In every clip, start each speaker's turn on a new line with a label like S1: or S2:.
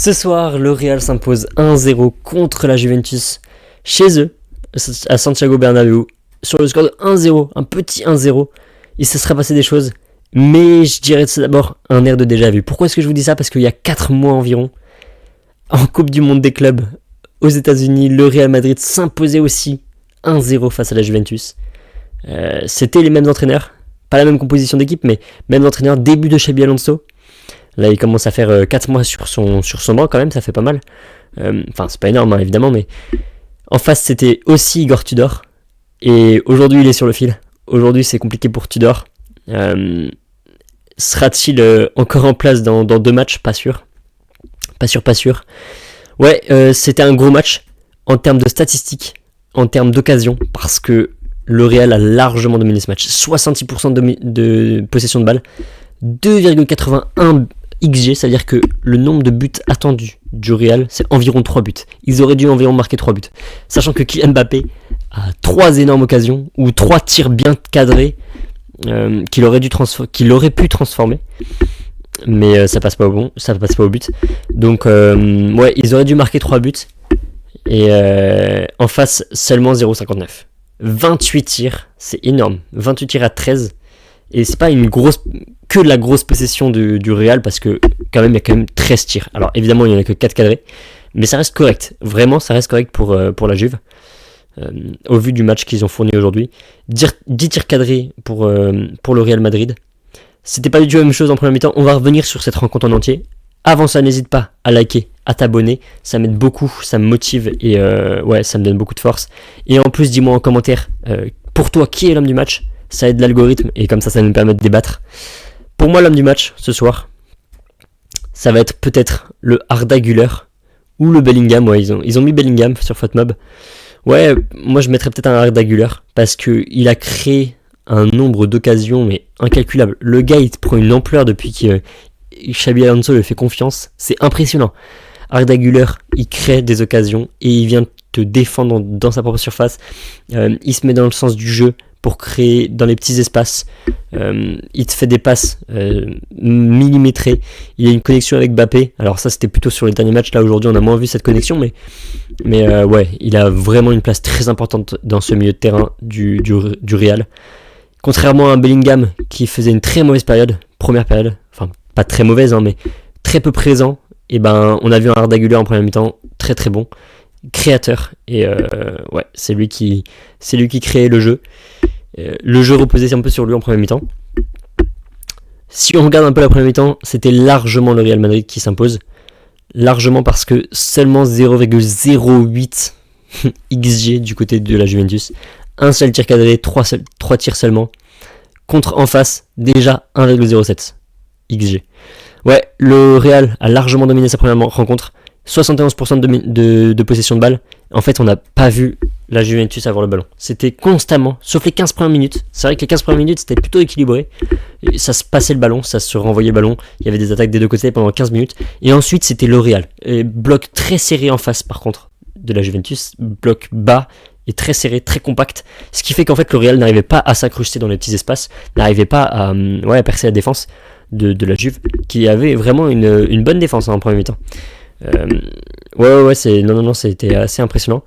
S1: Ce soir, le Real s'impose 1-0 contre la Juventus chez eux, à Santiago Bernabéu, sur le score de 1-0, un petit 1-0. Il se serait passé des choses, mais je dirais que c'est d'abord un air de déjà vu. Pourquoi est-ce que je vous dis ça ? Parce qu'il y a 4 mois environ, en Coupe du Monde des clubs, aux États-Unis, le Real Madrid s'imposait aussi 1-0 face à la Juventus. C'était les mêmes entraîneurs, pas la même composition d'équipe, mais même entraîneur, début de Xabi Alonso. Là, il commence à faire 4 mois sur son banc quand même, ça fait pas mal. Enfin, c'est pas énorme, hein, évidemment, mais en face, c'était aussi Igor Tudor. Et aujourd'hui, il est sur le fil. Aujourd'hui, c'est compliqué pour Tudor. Sera-t-il encore en place dans 2 matchs ? Pas sûr. Pas sûr. Ouais, c'était un gros match en termes de statistiques, en termes d'occasion, parce que le Real a largement dominé ce match. 66% de possession de balle, 2,81 XG, c'est-à-dire que le nombre de buts attendus du Real, c'est environ 3 buts. Ils auraient dû environ marquer 3 buts. Sachant que Kylian Mbappé a 3 énormes occasions, ou 3 tirs bien cadrés, qu'il aurait pu transformer. Mais ça passe pas au but. Donc, ouais, ils auraient dû marquer 3 buts. Et en face, seulement 0,59. 28 tirs, c'est énorme. 28 tirs à 13. Et c'est pas que de la grosse possession du Real, parce que quand même il y a quand même 13 tirs. Alors évidemment il n'y en a que 4 cadrés, mais ça reste correct. Vraiment ça reste correct pour la Juve. Au vu du match qu'ils ont fourni aujourd'hui. 10 tirs cadrés pour le Real Madrid. C'était pas du tout la même chose en première mi-temps. On va revenir sur cette rencontre en entier. Avant ça, n'hésite pas à liker, à t'abonner. Ça m'aide beaucoup, ça me motive et ouais, ça me donne beaucoup de force. Et en plus, dis-moi en commentaire, pour toi, qui est l'homme du match ? Ça aide l'algorithme et comme ça nous permet de débattre. Pour moi, l'homme du match ce soir, ça va être peut-être le Arda Güler ou le Bellingham. Ouais, ils ont mis Bellingham sur FotMob. Ouais, moi je mettrais peut-être un Arda Güler parce qu'il a créé un nombre d'occasions mais incalculable. Le gars il prend une ampleur depuis que Xabi Alonso lui fait confiance. C'est impressionnant. Arda Güler, il crée des occasions et il vient te défendre dans sa propre surface. Il se met dans le sens du jeu pour créer dans les petits espaces. Il te fait des passes millimétrées. Il a une connexion avec Mbappé. Alors ça c'était plutôt sur les derniers matchs. Là aujourd'hui on a moins vu cette connexion, mais ouais, il a vraiment une place très importante dans ce milieu de terrain du Real. Contrairement à un Bellingham qui faisait une très mauvaise première période, enfin pas très mauvaise hein, mais très peu présent. Et ben on a vu un Arda Güler en première mi-temps très très bon, créateur, et ouais, c'est lui qui créait le jeu. Le jeu reposait un peu sur lui en première mi-temps. Si on regarde un peu la première mi-temps, c'était largement le Real Madrid qui s'impose. Largement parce que seulement 0,08 XG du côté de la Juventus. Un seul tir cadré, 3 tirs seulement. Contre en face, déjà 1,07 XG. Ouais, le Real a largement dominé sa première rencontre. 71% de possession de balle. En fait, on n'a pas vu la Juventus avoir le ballon. C'était constamment, sauf les 15 premières minutes. C'est vrai que les 15 premières minutes, c'était plutôt équilibré. Et ça se passait le ballon, ça se renvoyait le ballon. Il y avait des attaques des deux côtés pendant 15 minutes. Et ensuite, c'était le Real. Et bloc très serré en face, par contre, de la Juventus. Bloc bas et très serré, très compact. Ce qui fait qu'en fait, le Real n'arrivait pas à s'incruster dans les petits espaces. N'arrivait pas à percer la défense de la Juve, qui avait vraiment une bonne défense en premier mi-temps. Ouais, c'était assez impressionnant.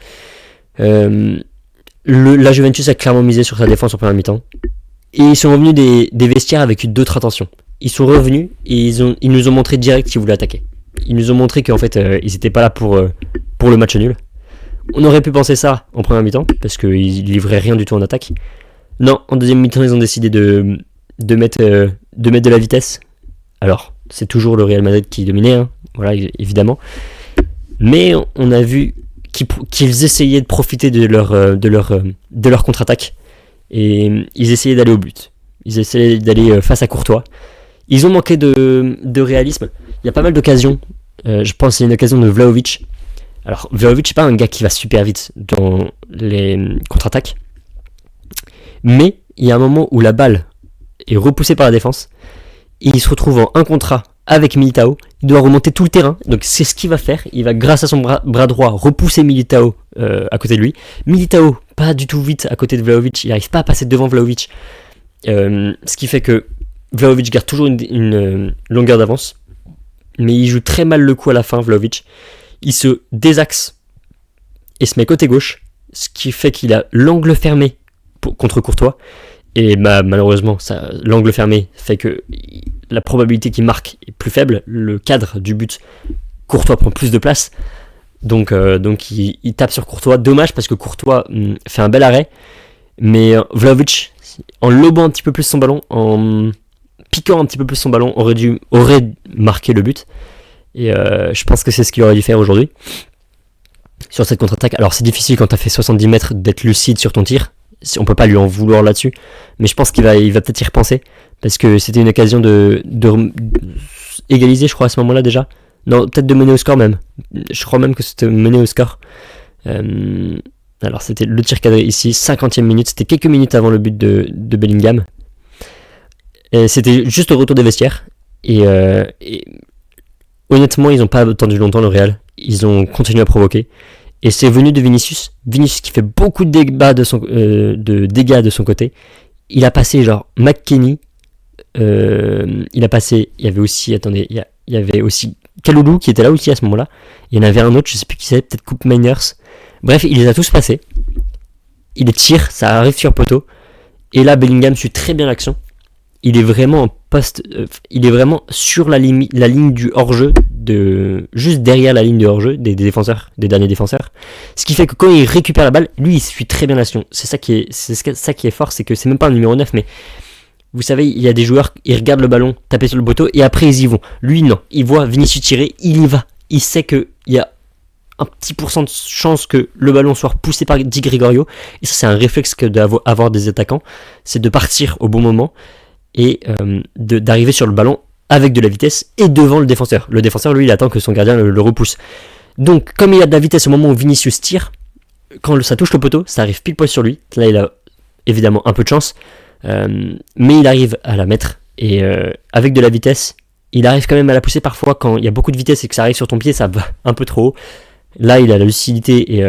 S1: La Juventus a clairement misé sur sa défense en première mi-temps. Et ils sont revenus des vestiaires avec d'autres intentions. Ils sont revenus et ils nous ont montré direct qu'ils voulaient attaquer. Ils nous ont montré qu'en fait, ils n'étaient pas là pour le match nul. On aurait pu penser ça en première mi-temps, parce qu'ils livraient rien du tout en attaque. Non, en deuxième mi-temps, ils ont décidé de mettre de la vitesse. Alors, c'est toujours le Real Madrid qui dominait, hein, voilà, évidemment. Mais on a vu qu'ils essayaient de profiter de leur contre-attaque. Et ils essayaient d'aller au but. Ils essayaient d'aller face à Courtois. Ils ont manqué de réalisme. Il y a pas mal d'occasions. Je pense que c'est une occasion de Vlahovic. Alors, Vlahovic, c'est pas un gars qui va super vite dans les contre-attaques. Mais il y a un moment où la balle est repoussée par la défense. Et il se retrouve en 1 contre 1 avec Militao. Il doit remonter tout le terrain. Donc c'est ce qu'il va faire. Il va, grâce à son bras droit, repousser Militao à côté de lui. Militao, pas du tout vite à côté de Vlahovic. Il n'arrive pas à passer devant Vlahovic. Ce qui fait que Vlahovic garde toujours une longueur d'avance. mais il joue très mal le coup à la fin, Vlahovic. Il se désaxe et se met côté gauche, ce qui fait qu'il a l'angle fermé contre Courtois. Et malheureusement, l'angle fermé fait que la probabilité qu'il marque est plus faible. Le cadre du but, Courtois prend plus de place. Donc il tape sur Courtois. Dommage parce que Courtois fait un bel arrêt. Mais Vlahovic, en lobant un petit peu plus son ballon, en piquant un petit peu plus son ballon, aurait marqué le but. Et je pense que c'est ce qu'il aurait dû faire aujourd'hui sur cette contre-attaque. Alors c'est difficile quand t'as fait 70 mètres d'être lucide sur ton tir. On peut pas lui en vouloir là-dessus, mais je pense qu'il va peut-être y repenser parce que c'était une occasion de égaliser, je crois, à ce moment-là déjà. Non, peut-être de mener au score même. Je crois même que c'était mener au score. Alors c'était le tir cadré ici, 50e minute, c'était quelques minutes avant le but de Bellingham. Et c'était juste au retour des vestiaires. Et honnêtement, ils n'ont pas attendu longtemps le Real. Ils ont continué à provoquer. Et c'est venu de Vinicius. Vinicius qui fait beaucoup de dégâts de son côté. Il a passé genre McKennie. Il y avait aussi Kaloulou qui était là aussi à ce moment-là. Il y en avait un autre, je sais plus qui c'est, peut-être Coupe Miners. Bref, il les a tous passés. Il les tire, ça arrive sur poteau. Et là, Bellingham suit très bien l'action. Il est vraiment en il est vraiment sur la ligne du hors-jeu, juste derrière la ligne de hors-jeu des défenseurs, des derniers défenseurs. Ce qui fait que quand il récupère la balle, lui il suit très bien l'action. C'est ça qui est fort, c'est que c'est même pas un numéro 9, mais vous savez, il y a des joueurs, ils regardent le ballon taper sur le poteau et après ils y vont. Lui non, il voit Vinicius tirer, il y va. Il sait qu'il y a un petit pourcent de chance que le ballon soit repoussé par Di Gregorio. Et ça, c'est un réflexe que d'avoir des attaquants, c'est de partir au bon moment et d'arriver sur le ballon avec de la vitesse et devant le défenseur. Le défenseur, lui, il attend que son gardien le repousse. Donc, comme il y a de la vitesse au moment où Vinicius tire, quand ça touche le poteau, ça arrive pile poil sur lui. Là, il a évidemment un peu de chance, mais il arrive à la mettre. Et avec de la vitesse, il arrive quand même à la pousser parfois quand il y a beaucoup de vitesse et que ça arrive sur ton pied, ça va un peu trop haut. Là, il a la lucidité et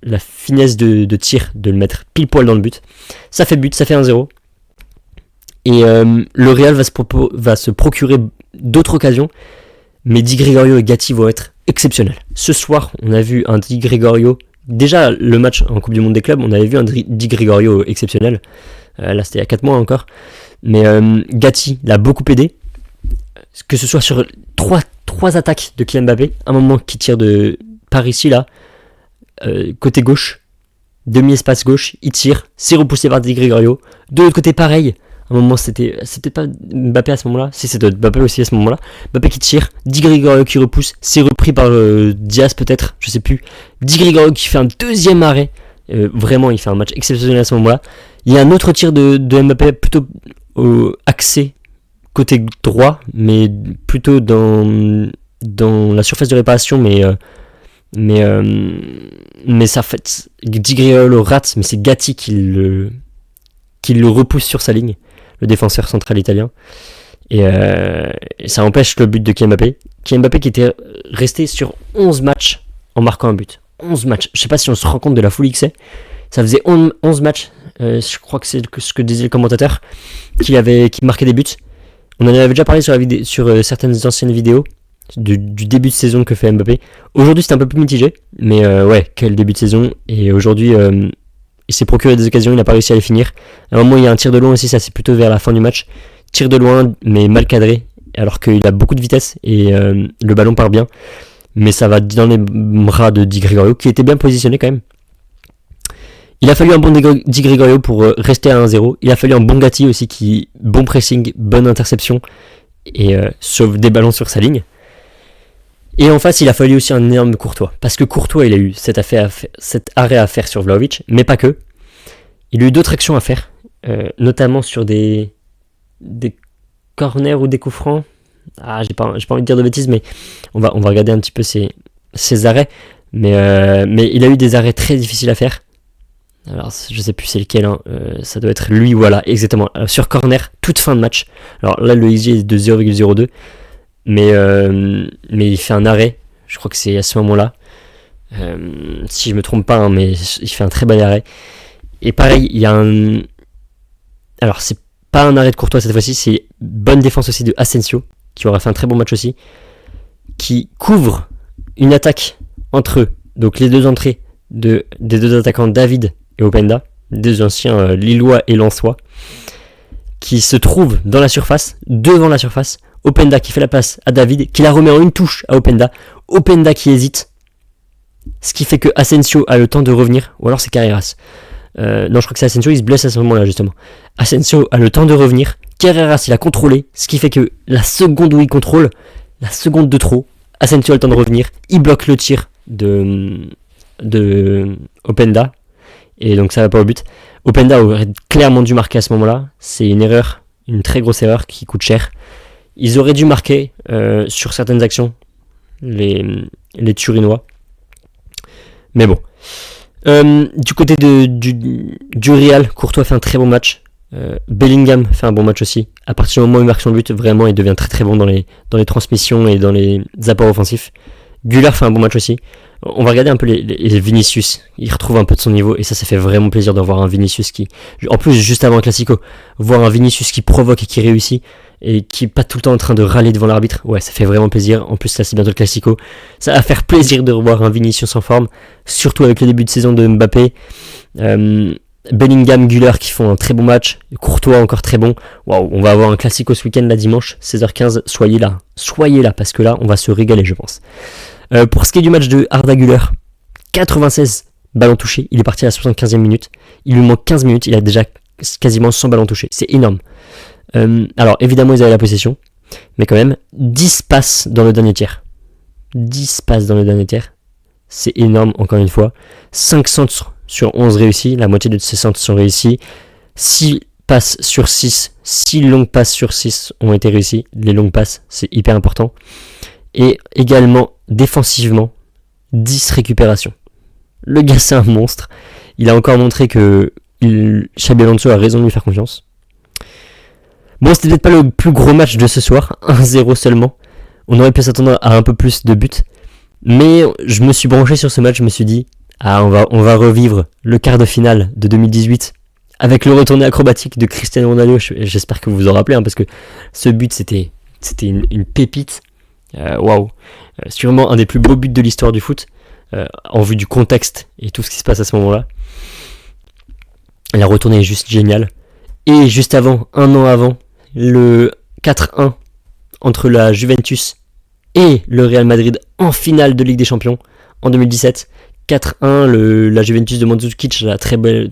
S1: la finesse de tir de le mettre pile poil dans le but. Ça fait but, ça fait 1-0. Et le Real va se procurer d'autres occasions, mais Di Gregorio et Gatti vont être exceptionnels. Ce soir, on a vu un Di Gregorio. Déjà, le match en Coupe du Monde des clubs, on avait vu un Di Gregorio exceptionnel. Là, c'était il y a 4 mois encore. Mais Gatti l'a beaucoup aidé. Que ce soit sur 3 attaques de Kylian Mbappé, un moment qui tire par ici, là, côté gauche, demi-espace gauche, il tire, c'est repoussé par Di Gregorio. De l'autre côté, pareil. À un moment, c'était pas Mbappé à ce moment-là. Si, c'était Mbappé aussi à ce moment-là. Mbappé qui tire, Di Gregorio qui repousse, c'est repris par Diaz peut-être, je sais plus. Di Gregorio qui fait un deuxième arrêt. Vraiment, il fait un match exceptionnel à ce moment-là. Il y a un autre tir de Mbappé plutôt axé côté droit, mais plutôt dans la surface de réparation, mais ça fait Di Gregorio le rate, mais c'est Gatti qui le repousse sur sa ligne, le défenseur central italien, et ça empêche le but de Kylian Mbappé. Kylian Mbappé qui était resté sur 11 matchs en marquant un but. 11 matchs, je sais pas si on se rend compte de la folie que c'est. Ça faisait 11 matchs, je crois que c'est ce que disait le commentateur, qui marquait des buts. On en avait déjà parlé sur certaines anciennes vidéos du début de saison que fait Mbappé. Aujourd'hui c'est un peu plus mitigé, mais ouais, quel début de saison. Et aujourd'hui il s'est procuré des occasions, il n'a pas réussi à les finir. À un moment il y a un tir de loin aussi, ça c'est plutôt vers la fin du match. Tir de loin mais mal cadré, alors qu'il a beaucoup de vitesse et le ballon part bien. Mais ça va dans les bras de Di Gregorio qui était bien positionné quand même. Il a fallu un bon Di Gregorio pour rester à 1-0. Il a fallu un bon Gatti aussi, bon pressing, bonne interception et sauve des ballons sur sa ligne. Et en face, il a fallu aussi un énorme Courtois. Parce que Courtois, il a eu cet arrêt à faire sur Vlahovic, mais pas que. Il a eu d'autres actions à faire, notamment sur des corners ou des coups francs. Ah, j'ai pas envie de dire de bêtises, mais on va regarder un petit peu ses arrêts. Mais il a eu des arrêts très difficiles à faire. Alors, je sais plus c'est lequel, hein. Ça doit être lui, voilà, exactement. Alors, sur corner, toute fin de match. Alors là, le XG est de 0,02. Mais il fait un arrêt, je crois que c'est à ce moment-là. Si je me trompe pas, hein, mais il fait un très bon arrêt. Et pareil, il y a alors, c'est pas un arrêt de Courtois cette fois-ci, c'est bonne défense aussi de Asensio, qui aura fait un très bon match aussi. qui couvre une attaque entre eux, donc les deux entrées des deux attaquants David et Openda, deux anciens Lillois et Lensois, qui se trouvent dans la surface, devant la surface. Openda qui fait la passe à David, qui la remet en une touche à Openda. Openda qui hésite, ce qui fait que Asensio a le temps de revenir, ou alors c'est Carreras. Non, je crois que c'est Asensio, il se blesse à ce moment-là justement. Asensio a le temps de revenir, Carreras il a contrôlé, ce qui fait que la seconde où il contrôle, la seconde de trop, Asensio a le temps de revenir, il bloque le tir de Openda, et donc ça va pas au but. Openda aurait clairement dû marquer à ce moment-là, c'est une erreur, une très grosse erreur qui coûte cher. Ils auraient dû marquer sur certaines actions, les Turinois. Mais bon. Du côté du Real, Courtois fait un très bon match. Bellingham fait un bon match aussi. À partir du moment où il marque son but, vraiment, il devient très très bon dans les transmissions et dans les apports offensifs. Güler fait un bon match aussi. On va regarder un peu les Vinicius. Il retrouve un peu de son niveau et ça fait vraiment plaisir de voir un Vinicius qui... En plus, juste avant le Classico, voir un Vinicius qui provoque et qui réussit et qui est pas tout le temps en train de râler devant l'arbitre. Ouais, ça fait vraiment plaisir. En plus, là, c'est bientôt le Classico. Ça va faire plaisir de revoir un Vinicius en forme, surtout avec le début de saison de Mbappé. Bellingham, Güler qui font un très bon match. Courtois encore très bon. Waouh, on va avoir un Classico ce week-end, là, dimanche, 16h15. Soyez là, parce que là, on va se régaler, je pense. Pour ce qui est du match de Arda Güler, 96 ballons touchés. Il est parti à la 75e minute. Il lui manque 15 minutes. Il a déjà quasiment 100 ballons touchés. C'est énorme. Alors, évidemment, ils avaient la possession. Mais quand même, 10 passes dans le dernier tiers. 10 passes dans le dernier tiers. C'est énorme, encore une fois. 5 centres sur 11 réussis. La moitié de ces centres sont réussis. 6 passes sur 6. 6 longues passes sur 6 ont été réussies. Les longues passes, c'est hyper important. Et également, défensivement, 10 récupérations. Le gars, c'est un monstre. Il a encore montré que Xabi Alonso a raison de lui faire confiance. Bon, c'était peut-être pas le plus gros match de ce soir, 1-0 seulement. On aurait pu s'attendre à un peu plus de buts. Mais je me suis branché sur ce match, je me suis dit, on va revivre le quart de finale de 2018 avec le retourné acrobatique de Cristiano Ronaldo. J'espère que vous vous en rappelez, parce que ce but, c'était une pépite. Waouh, sûrement un des plus beaux buts de l'histoire du foot, en vue du contexte et tout ce qui se passe à ce moment-là. La retournée est juste géniale. Et juste avant, un an avant, le 4-1 entre la Juventus et le Real Madrid en finale de Ligue des Champions en 2017. 4-1, la Juventus de Mandzukic, la très belle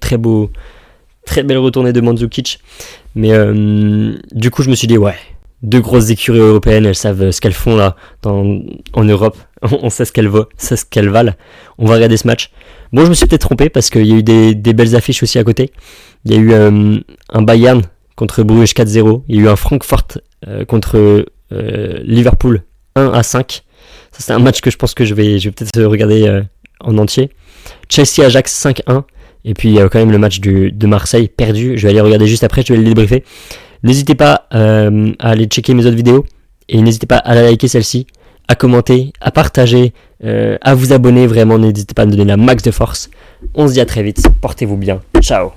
S1: retournée de Mandzukic. Mais du coup, je me suis dit, ouais, deux grosses écuries européennes, elles savent ce qu'elles font là en Europe. On sait ce qu'elles valent. On va regarder ce match. Bon, je me suis peut-être trompé parce qu'il y a eu des belles affiches aussi à côté. Il y a eu un Bayern contre Bruges 4-0. Il y a eu un Francfort contre Liverpool 1-5. Ça, c'est un match que je pense que je vais peut-être regarder en entier. Chelsea-Ajax 5-1. Et puis il y a quand même le match de Marseille perdu. Je vais aller regarder juste après, je vais le débriefer. N'hésitez pas à aller checker mes autres vidéos. Et n'hésitez pas à liker celle-ci, à commenter, à partager, à vous abonner. Vraiment, n'hésitez pas à me donner la max de force. On se dit à très vite. Portez-vous bien. Ciao.